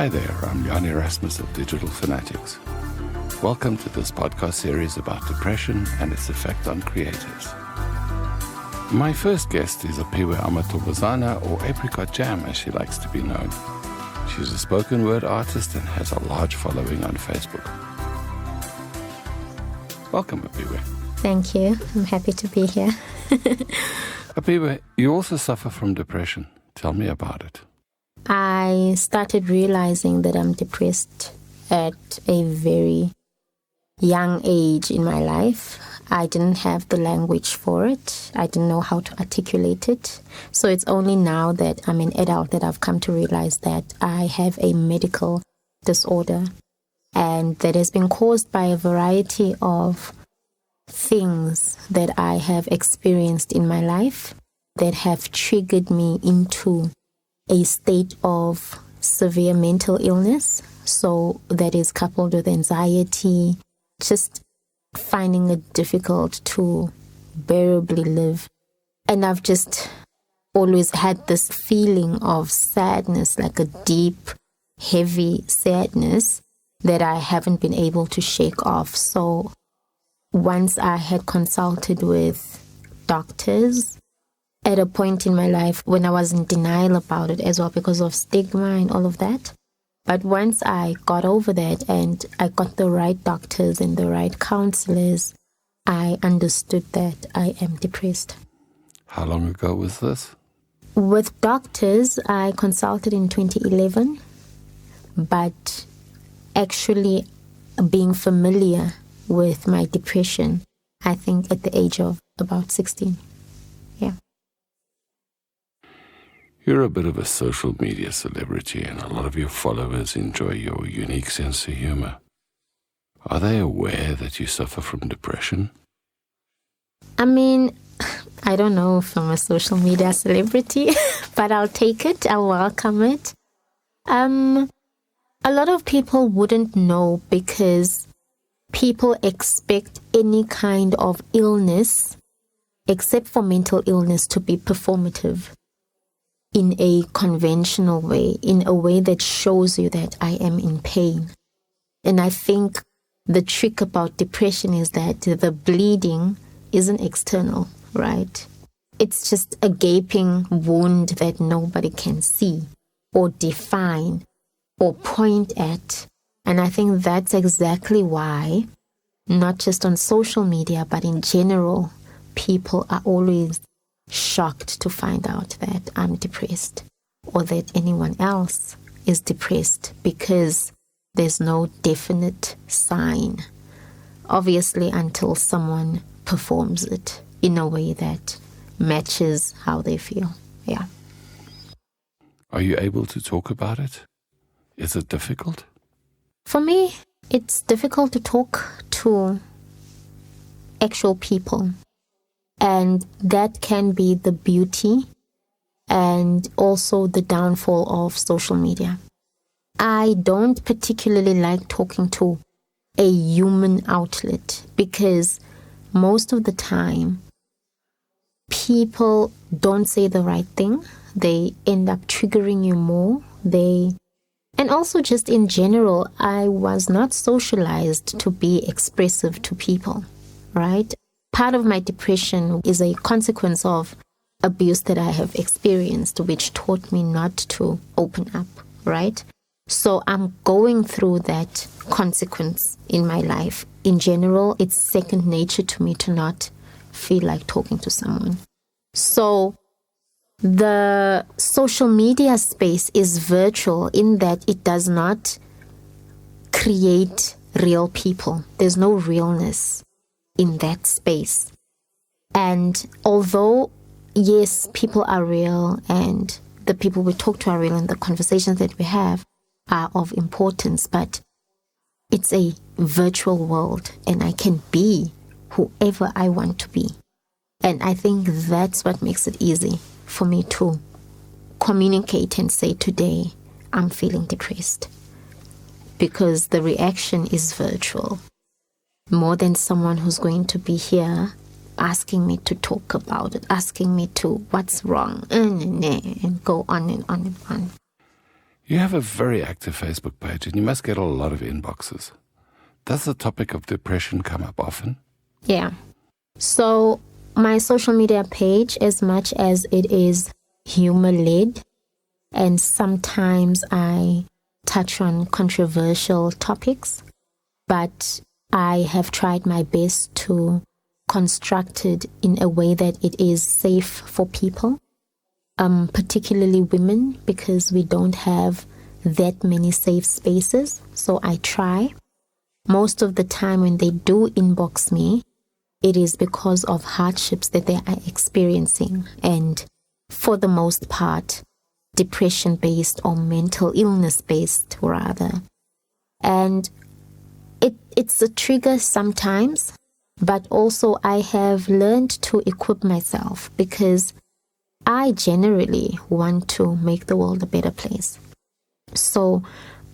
Hi there, I'm Jan Erasmus of Digital Fanatics. Welcome to this podcast series about depression and its effect on creatives. My first guest is Apiwe or Apricot Jam as she likes to be known. She's a spoken word artist and has a large following on Facebook. Welcome, Apiwe. Thank you. I'm happy to be here. Apiwe, you also suffer from depression. Tell me about it. I started realizing that I'm depressed at a very young age in my life. I didn't have the language for it. I didn't know how to articulate it. So it's only now that I'm an adult that I've come to realize that I have a medical disorder, and that has been caused by a variety of things that I have experienced in my life that have triggered me into a state of severe mental illness. So that is coupled with anxiety, just finding it difficult to bearably live. And I've just always had this feeling of sadness, like a deep, heavy sadness that I haven't been able to shake off. So once I had consulted with doctors at a point in my life when I was in denial about it as well because of stigma and all of that. But once I got over that and I got the right doctors and the right counselors, I understood that I am depressed. How long ago was this? With doctors, I consulted in 2011, but actually being familiar with my depression, I think at the age of about 16. Yeah. You're a bit of a social media celebrity and a lot of your followers enjoy your unique sense of humor. Are they aware that you suffer from depression? I mean, I don't know if I'm a social media celebrity, but I'll take it. I'll welcome it. A lot of people wouldn't know because people expect any kind of illness, except for mental illness, to be performative in a conventional way, in a way that shows you that I am in pain. And I think the trick about depression is that the bleeding isn't external, right? It's just a gaping wound that nobody can see or define or point at. And I think that's exactly why, not just on social media, but in general, people are always shocked to find out that I'm depressed or that anyone else is depressed because there's no definite sign, obviously, until someone performs it in a way that matches how they feel. Yeah. Are you able to talk about it? Is it difficult? For me, it's difficult to talk to actual people. And that can be the beauty and also the downfall of social media. I don't particularly like talking to a human outlet because most of the time, people don't say the right thing. They end up triggering you more. And also just in general, I was not socialized to be expressive to people, right? Part of my depression is a consequence of abuse that I have experienced, which taught me not to open up, right? So I'm going through that consequence in my life. In general, it's second nature to me to not feel like talking to someone. So the social media space is virtual in that it does not create real people. There's no realness in that space. And although, yes, people are real and the people we talk to are real and the conversations that we have are of importance, but it's a virtual world and I can be whoever I want to be. And I think that's what makes it easy for me to communicate and say, today I'm feeling depressed, because the reaction is virtual. More than someone who's going to be here asking me to talk about it, asking me to what's wrong, and go on and on and on. You have a very active Facebook page and you must get a lot of inboxes. Does the topic of depression come up often? Yeah. So my social media page, as much as it is humor-led, and sometimes I touch on controversial topics, but I have tried my best to construct it in a way that it is safe for people, particularly women, because we don't have that many safe spaces. So I try. Most of the time when they do inbox me, it is because of hardships that they are experiencing, and for the most part, depression-based or mental illness-based rather. And it's a trigger sometimes, but also I have learned to equip myself because I generally want to make the world a better place. So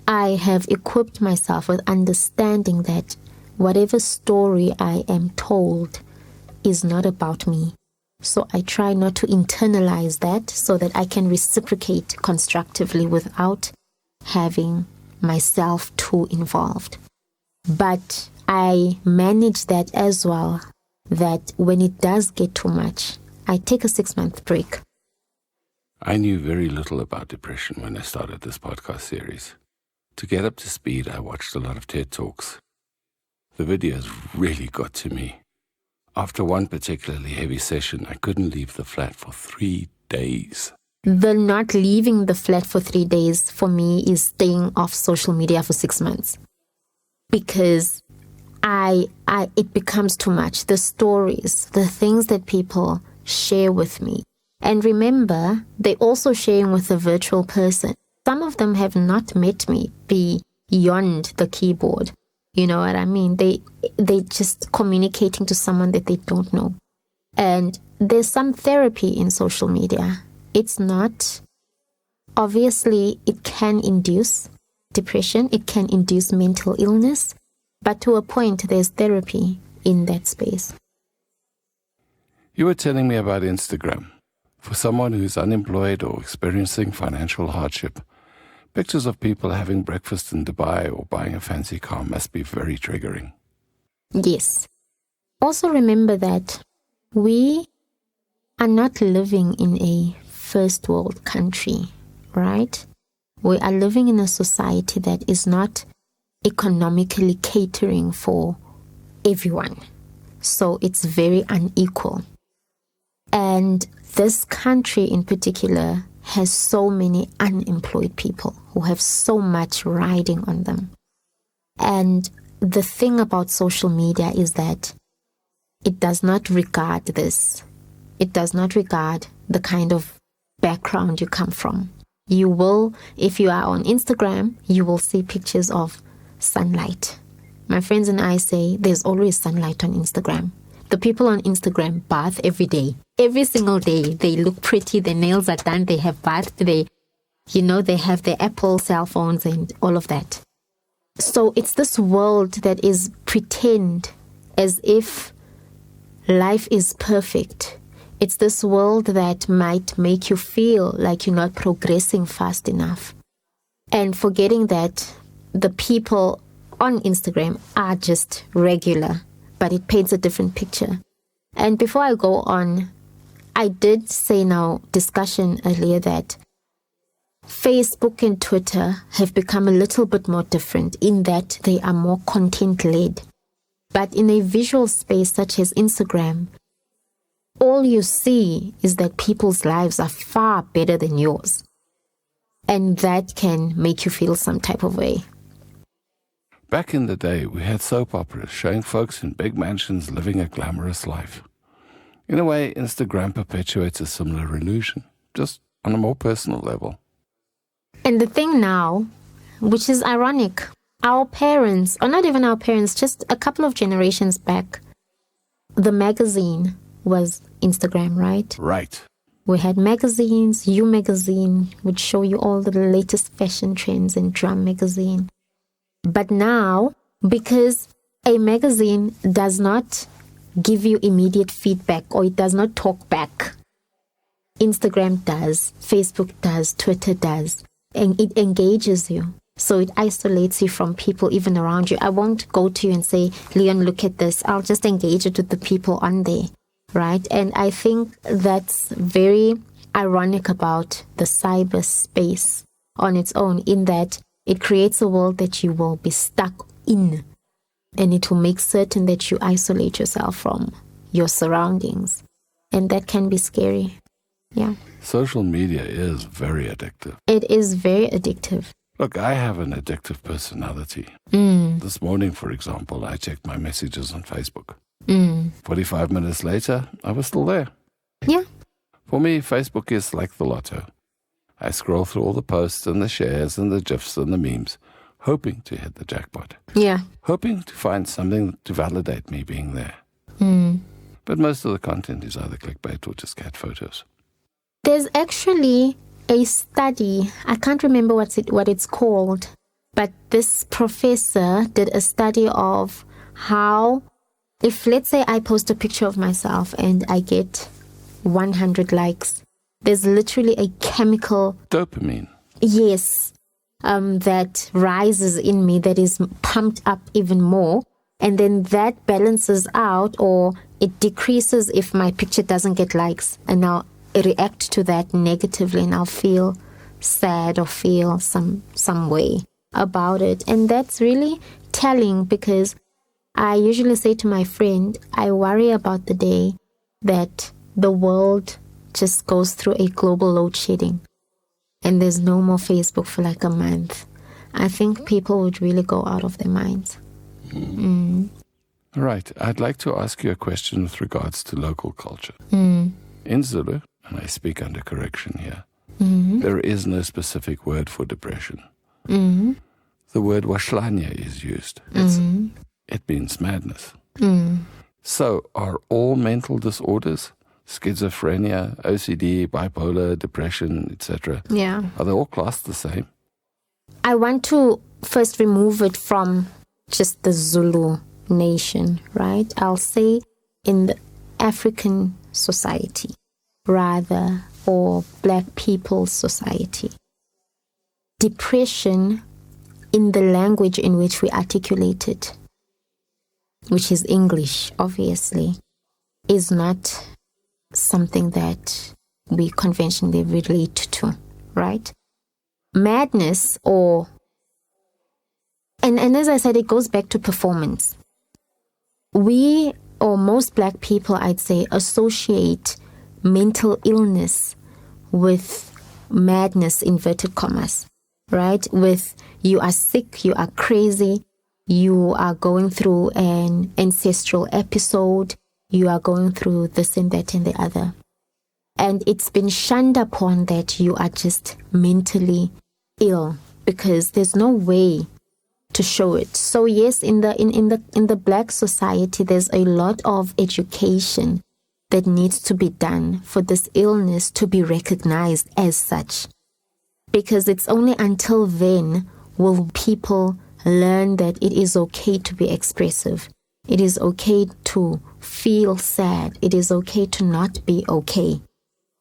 I have equipped myself with understanding that whatever story I am told is not about me. So I try not to internalize that so that I can reciprocate constructively without having myself too involved. But I manage that as well, that when it does get too much, I take a 6-month break. I knew very little about depression when I started this podcast series. To get up to speed, I watched a lot of TED Talks. The videos really got to me. After one particularly heavy session, I couldn't leave the flat for 3 days. The not leaving the flat for 3 days for me is staying off social media for 6 months. Because it becomes too much. The stories, the things that people share with me. And remember, they're also sharing with a virtual person. Some of them have not met me beyond the keyboard. You know what I mean? They just communicating to someone that they don't know. And there's some therapy in social media. It's not, obviously, it can induce depression. It can induce mental illness. But to a point, there's therapy in that space. You were telling me about Instagram. For someone who's unemployed or experiencing financial hardship, pictures of people having breakfast in Dubai or buying a fancy car must be very triggering. Yes. Also remember that we are not living in a first world country, right? We are living in a society that is not economically catering for everyone. So it's very unequal. And this country in particular has so many unemployed people who have so much riding on them. And the thing about social media is that it does not regard this. It does not regard the kind of background you come from. You will, if you are on Instagram, you will see pictures of sunlight. My friends and I say there's always sunlight on Instagram. The people on Instagram bath every day. Every single day, they look pretty, their nails are done, they have bathed, they have their Apple cell phones and all of that. So it's this world that is pretend as if life is perfect. It's this world that might make you feel like you're not progressing fast enough. And forgetting that the people on Instagram are just regular, but it paints a different picture. And before I go on, I did say in our discussion earlier that Facebook and Twitter have become a little bit more different in that they are more content-led. But in a visual space such as Instagram, all you see is that people's lives are far better than yours. And that can make you feel some type of way. Back in the day, we had soap operas showing folks in big mansions living a glamorous life. In a way, Instagram perpetuates a similar illusion, just on a more personal level. And the thing now, which is ironic, our parents, or not even our parents, just a couple of generations back, the magazine was Instagram, right? Right. We had magazines. You Magazine would show you all the latest fashion trends, and Drum Magazine. But now, because a magazine does not give you immediate feedback or it does not talk back, Instagram does, Facebook does, Twitter does. it engages you. So it isolates you from people even around you. I won't go to you and say, Leon, look at this. I'll just engage it with the people on there, right? And I think that's very ironic about the cyberspace on its own, in that it creates a world that you will be stuck in, and it will make certain that you isolate yourself from your surroundings. And that can be scary. Yeah. Social media is very addictive. It is very addictive. Look, I have an addictive personality. This morning, for example, I checked my messages on Facebook. 45 minutes later, I was still there. Yeah. For me, Facebook is like the lotto. I scroll through all the posts and the shares and the GIFs and the memes, hoping to hit the jackpot. Yeah. Hoping to find something to validate me being there. But most of the content is either clickbait or just cat photos. There's actually a study, I can't remember what it's called, but this professor did a study of how, if let's say I post a picture of myself and I get 100 likes, there's literally a chemical... Dopamine. Yes, that rises in me, that is pumped up even more. And then that balances out, or it decreases if my picture doesn't get likes. And I'll react to that negatively, and I'll feel sad or feel some way about it. And that's really telling, because I usually say to my friend, I worry about the day that the world just goes through a global load shedding and there's no more Facebook for like a month. I think people would really go out of their minds. Right. I'd like to ask you a question with regards to local culture. In Zulu, and I speak under correction here, there is no specific word for depression. The word washlanya is used. It means madness. So are all mental disorders, schizophrenia, OCD, bipolar, depression, etc., are they all classed the same? I want to first remove it from just the Zulu nation, right? I'll say in the African society, rather, or Black people's society. Depression, in the language in which we articulate it, which is English, obviously, is not something that we conventionally relate to, right? Madness, or... And as I said, it goes back to performance. We, or most Black people, I'd say, associate mental illness with madness, inverted commas, right? With you are sick, you are crazy, you are going through an ancestral episode, you are going through this and that and the other. And it's been shunned upon that you are just mentally ill, because there's no way to show it. So yes, in the Black society, there's a lot of education that needs to be done for this illness to be recognized as such. Because it's only until then will people learn that it is okay to be expressive. It is okay to feel sad. It is okay to not be okay.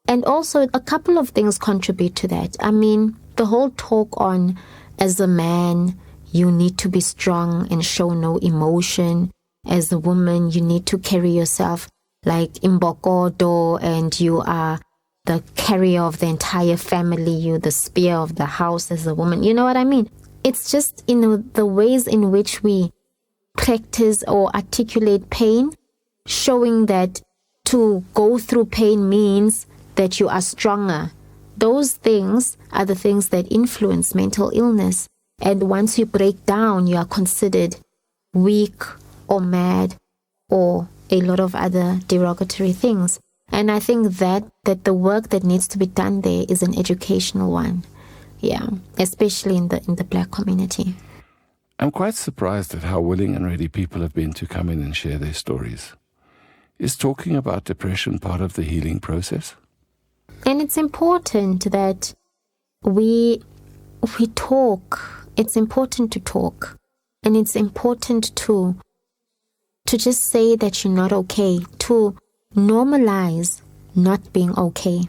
And also, a couple of things contribute to that. I mean, the whole talk on, as a man, you need to be strong and show no emotion. As a woman, you need to carry yourself like imbokodo, and you are the carrier of the entire family, you the spear of the house as a woman. You know what I mean? It's just, the ways in which we practice or articulate pain, showing that to go through pain means that you are stronger. Those things are the things that influence mental illness. And once you break down, you are considered weak or mad or a lot of other derogatory things. And I think that the work that needs to be done there is an educational one. Yeah, especially in the Black community. I'm quite surprised at how willing and ready people have been to come in and share their stories. Is talking about depression part of the healing process? And it's important that we talk. It's important to talk. And it's important to just say that you're not okay, to normalize not being okay.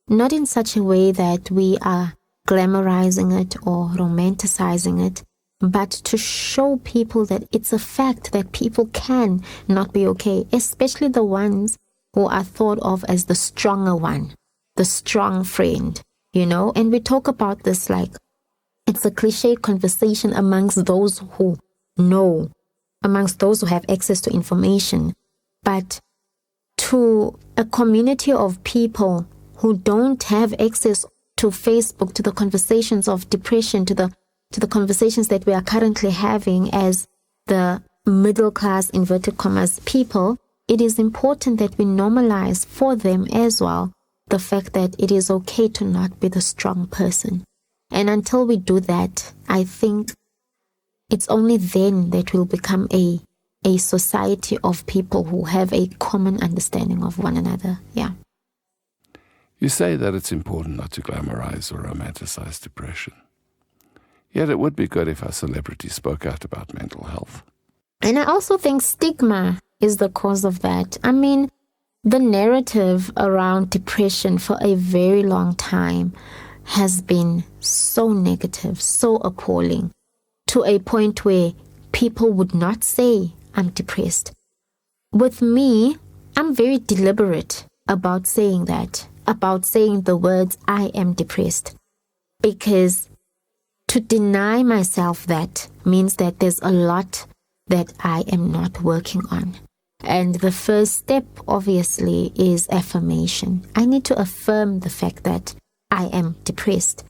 Not in such a way that we are glamorizing it or romanticizing it, but to show people that it's a fact that people can not be okay, especially the ones who are thought of as the stronger one, the strong friend, And we talk about this like it's a cliche conversation amongst those who know, amongst those who have access to information. But to a community of people who don't have access to Facebook, to the conversations of depression, to the conversations that we are currently having as the middle class, inverted commas, people, it is important that we normalize for them as well the fact that it is okay to not be the strong person. And until we do that, I think it's only then that we'll become a society of people who have a common understanding of one another. Yeah. You say that it's important not to glamorize or romanticize depression. Yet it would be good if our celebrities spoke out about mental health. And I also think stigma is the cause of that. I mean, the narrative around depression for a very long time has been so negative, so appalling, to a point where people would not say, I'm depressed. With me, I'm very deliberate about saying that, about saying the words, I am depressed. Because to deny myself that means that there's a lot that I am not working on. And the first step, obviously, is affirmation. I need to affirm the fact that I am depressed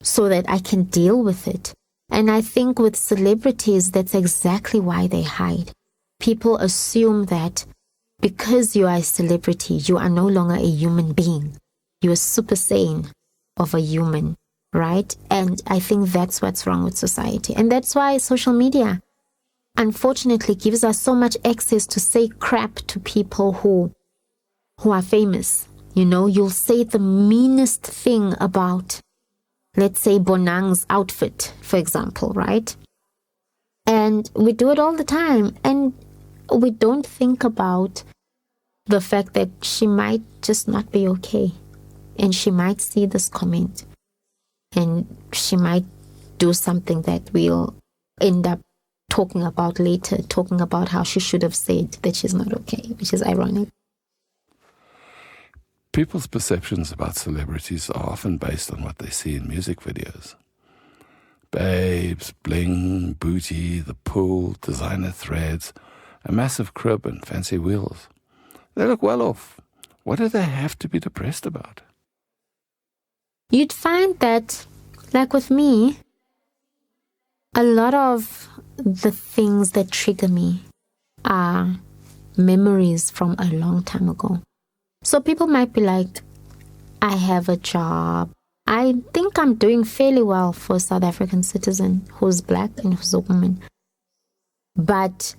so that I can deal with it. And I think with celebrities, that's exactly why they hide. People assume that because you are a celebrity, you are no longer a human being. You're super sane of a human, right? And I think that's what's wrong with society. And that's why social media, unfortunately, gives us so much access to say crap to people who are famous. You'll say the meanest thing about, let's say, Bonang's outfit, for example, right? And we do it all the time. And we don't think about the fact that she might just not be okay. And she might see this comment. And she might do something that we'll end up talking about later, talking about how she should have said that she's not okay, which is ironic. People's perceptions about celebrities are often based on what they see in music videos. Babes, bling, booty, the pool, designer threads, a massive crib and fancy wheels. They look well off. What do they have to be depressed about? You'd find that, like with me, a lot of the things that trigger me are memories from a long time ago. So people might be like, I have a job. I think I'm doing fairly well for a South African citizen who's black and who's a woman. But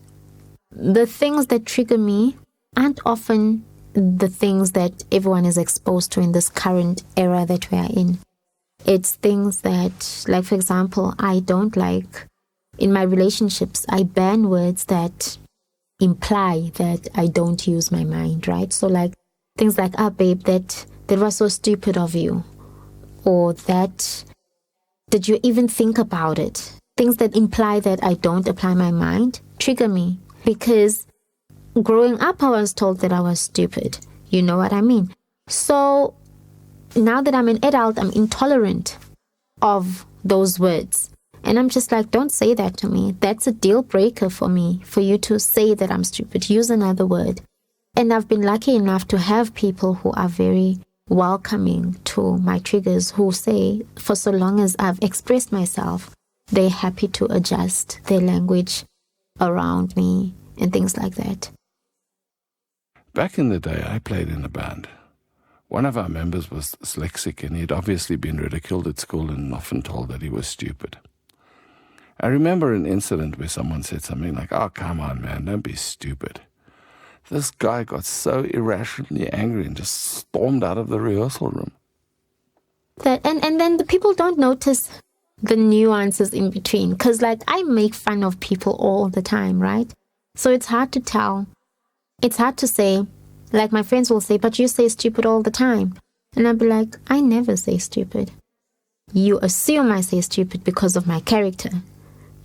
the things that trigger me aren't often the things that everyone is exposed to in this current era that we are in. It's things that, like, for example, I don't like in my relationships. I ban words that imply that I don't use my mind, right? So like things like, babe, that was so stupid of you. Or that, did you even think about it? Things that imply that I don't apply my mind trigger me. Because growing up, I was told that I was stupid. You know what I mean? So now that I'm an adult, I'm intolerant of those words. And I'm just like, don't say that to me. That's a deal breaker for me, for you to say that I'm stupid. Use another word. And I've been lucky enough to have people who are very welcoming to my triggers, who say, for so long as I've expressed myself, they're happy to adjust their language around me and things like that. Back in the day, I played in a band. One of our members was dyslexic, and he'd obviously been ridiculed at school and often told that he was stupid. I remember an incident where someone said something like, "Oh, come on, man, don't be stupid." This guy got so irrationally angry and just stormed out of the rehearsal room. And then the people don't notice the nuances in between. Because, like, I make fun of people all the time, right? So it's hard to tell. It's hard to say, like my friends will say, but you say stupid all the time. And I'll be like, I never say stupid. You assume I say stupid because of my character.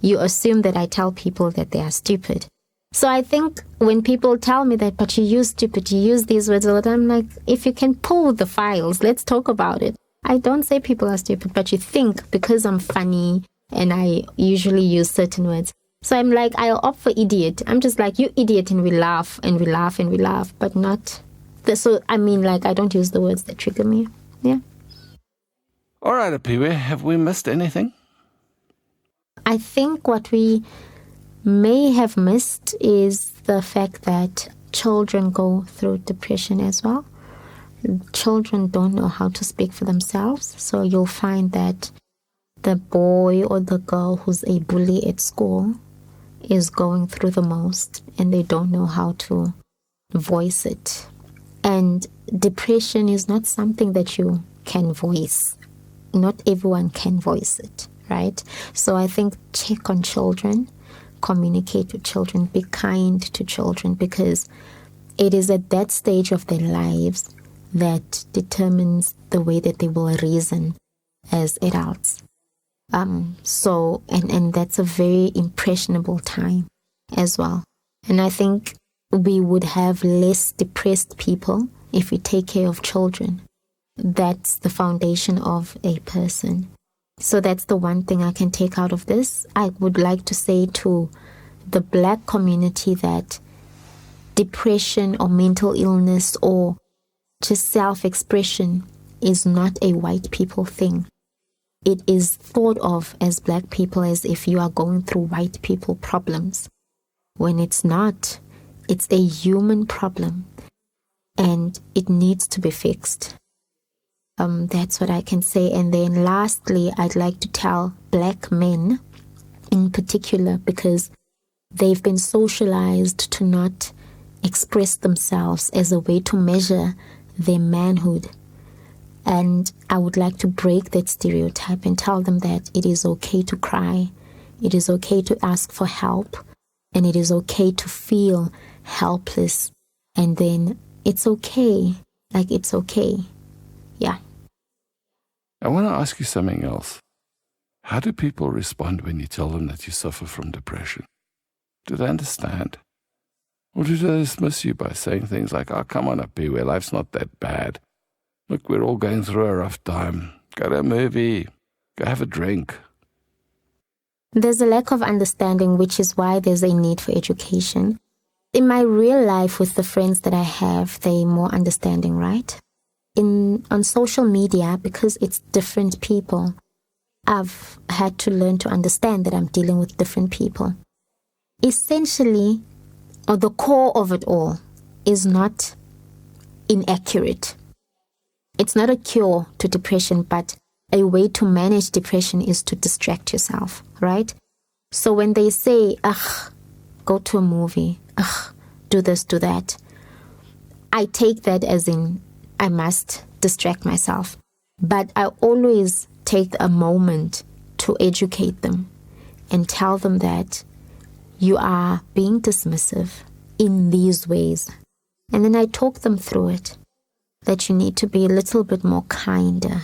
You assume that I tell people that they are stupid. So I think when people tell me that, but you use stupid, you use these words all the time, I'm like, if you can pull the files, let's talk about it. I don't say people are stupid, but you think because I'm funny and I usually use certain words. So I'm like, I'll opt for idiot. I'm just like, you idiot, and we laugh and we laugh and we laugh, but not. So, I mean, like, I don't use the words that trigger me. Yeah. All right, Apiwe, have we missed anything? I think what we may have missed is the fact that children go through depression as well. Children don't know how to speak for themselves. So you'll find that the boy or the girl who's a bully at school is going through the most, and they don't know how to voice it. And depression is not something that you can voice. Not everyone can voice it, right? So I think check on children, communicate with children, be kind to children, because it is at that stage of their lives that determines the way that they will reason as adults. And that's a very impressionable time as well. And I think we would have less depressed people if we take care of children. That's the foundation of a person. So that's the one thing I can take out of this. I would like to say to the Black community that depression or mental illness or just self-expression is not a white people thing. It is thought of as Black people as if you are going through white people problems, when it's not. It's a human problem and it needs to be fixed. That's what I can say. And then lastly, I'd like to tell Black men in particular, because they've been socialized to not express themselves as a way to measure their manhood. And I would like to break that stereotype and tell them that it is okay to cry, it is okay to ask for help, and it is okay to feel helpless. And then it's okay, like it's okay. Yeah. I want to ask you something else. How do people respond when you tell them that you suffer from depression? Do they understand? Or do they dismiss you by saying things like, oh, come on, Apiwe, life's not that bad. Look, we're all going through a rough time. Go to a movie. Go have a drink. There's a lack of understanding, which is why there's a need for education. In my real life with the friends that I have, they're more understanding, right? On social media, because it's different people, I've had to learn to understand that I'm dealing with different people. Essentially, or the core of it all is not inaccurate. It's not a cure to depression, but a way to manage depression is to distract yourself, right? So when they say, go to a movie, do this, do that, I take that as in I must distract myself. But I always take a moment to educate them and tell them that you are being dismissive in these ways. And then I talk them through it, that you need to be a little bit more kinder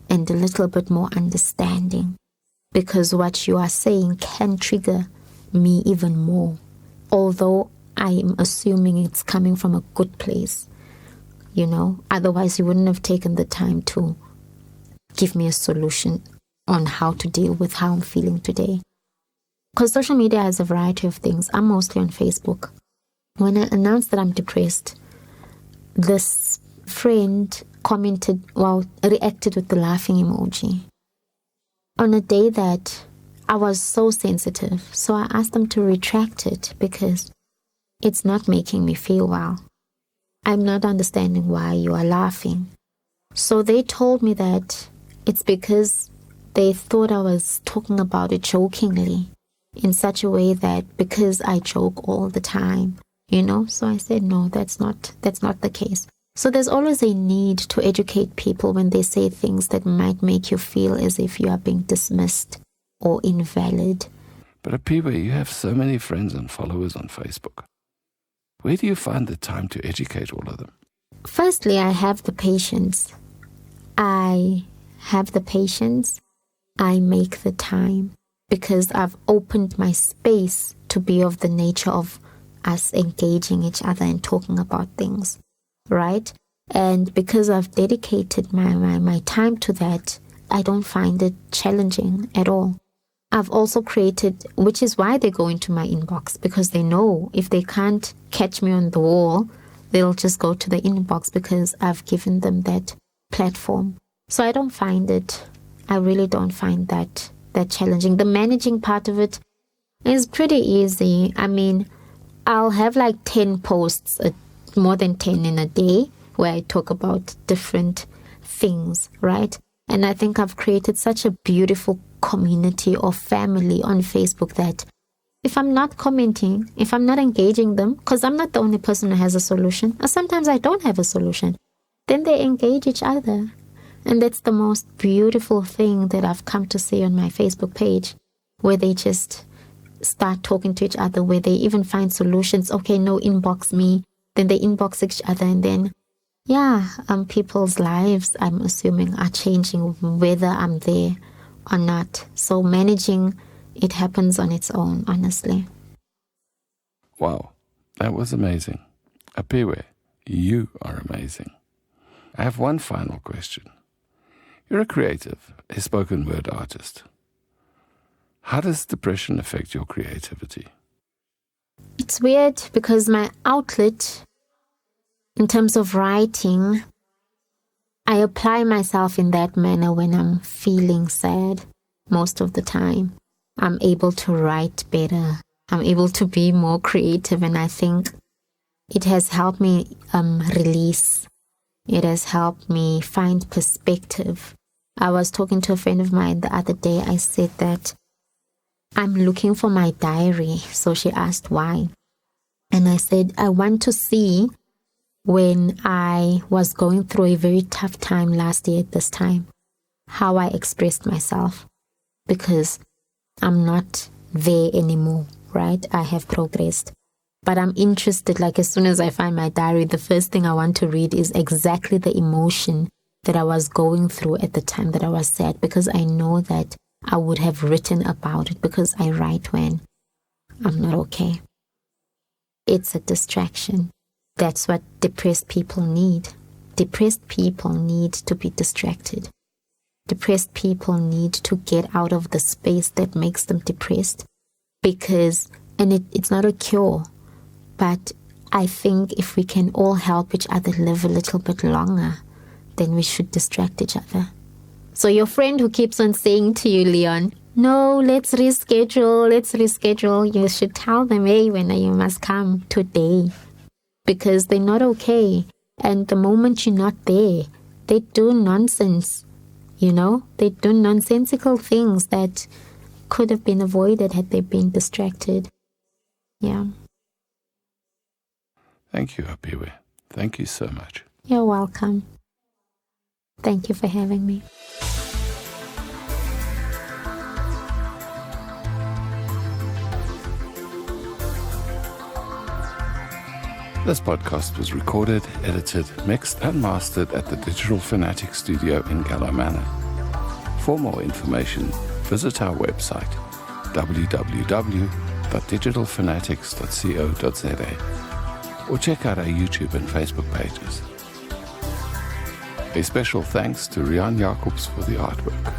and a little bit more understanding, because what you are saying can trigger me even more, although I am assuming it's coming from a good place. Otherwise you wouldn't have taken the time to give me a solution on how to deal with how I'm feeling today. Because social media has a variety of things. I'm mostly on Facebook. When I announced that I'm depressed, this friend reacted with the laughing emoji on a day that I was so sensitive. So I asked them to retract it because it's not making me feel well. I'm not understanding why you are laughing. So they told me that it's because they thought I was talking about it jokingly in such a way that because I joke all the time, So I said, no, that's not the case. So there's always a need to educate people when they say things that might make you feel as if you are being dismissed or invalid. But Apiwe, you have so many friends and followers on Facebook. Where do you find the time to educate all of them? Firstly, I have the patience. I have the patience, I make the time, because I've opened my space to be of the nature of us engaging each other and talking about things, right? And because I've dedicated my time to that, I don't find it challenging at all. I've also created, which is why they go into my inbox, because they know if they can't catch me on the wall, they'll just go to the inbox because I've given them that platform. So I really don't find that challenging. The managing part of it is pretty easy. I mean, I'll have like 10 posts, more than 10 in a day, where I talk about different things, right? And I think I've created such a beautiful community or family on Facebook that if I'm not commenting, if I'm not engaging them, because I'm not the only person who has a solution, or sometimes I don't have a solution, then they engage each other. And that's the most beautiful thing that I've come to see on my Facebook page, where they just start talking to each other, where they even find solutions. Okay, no, inbox me. Then they inbox each other, and then people's lives, I'm assuming, are changing whether I'm there or not. So managing, it happens on its own, honestly. Wow, that was amazing. Apiwe, you are amazing. I have one final question. You're a creative, a spoken word artist. How does depression affect your creativity? It's weird because my outlet, in terms of writing, I apply myself in that manner when I'm feeling sad most of the time. I'm able to write better. I'm able to be more creative, and I think it has helped me release. It has helped me find perspective. I was talking to a friend of mine the other day. I said that I'm looking for my diary. So she asked why. And I said, I want to see when I was going through a very tough time last year at this time, how I expressed myself, because I'm not there anymore, right? I have progressed. But I'm interested, like as soon as I find my diary, the first thing I want to read is exactly the emotion that I was going through at the time that I was sad, because I know that I would have written about it, because I write when I'm not okay. It's a distraction. That's what depressed people need. Depressed people need to be distracted. Depressed people need to get out of the space that makes them depressed, because, and it's not a cure, but I think if we can all help each other live a little bit longer, then we should distract each other. So your friend who keeps on saying to you, Leon, no, let's reschedule. You should tell them, hey, when you must come today, because they're not okay. And the moment you're not there, they do nonsense, they do nonsensical things that could have been avoided had they been distracted. Yeah. Thank you, Apiwe. Thank you so much. You're welcome. Thank you for having me. This podcast was recorded, edited, mixed and mastered at the Digital Fanatic Studio in Gallo Manor. For more information, visit our website www.digitalfanatics.co.za or check out our YouTube and Facebook pages. A special thanks to Rian Jacobs for the artwork.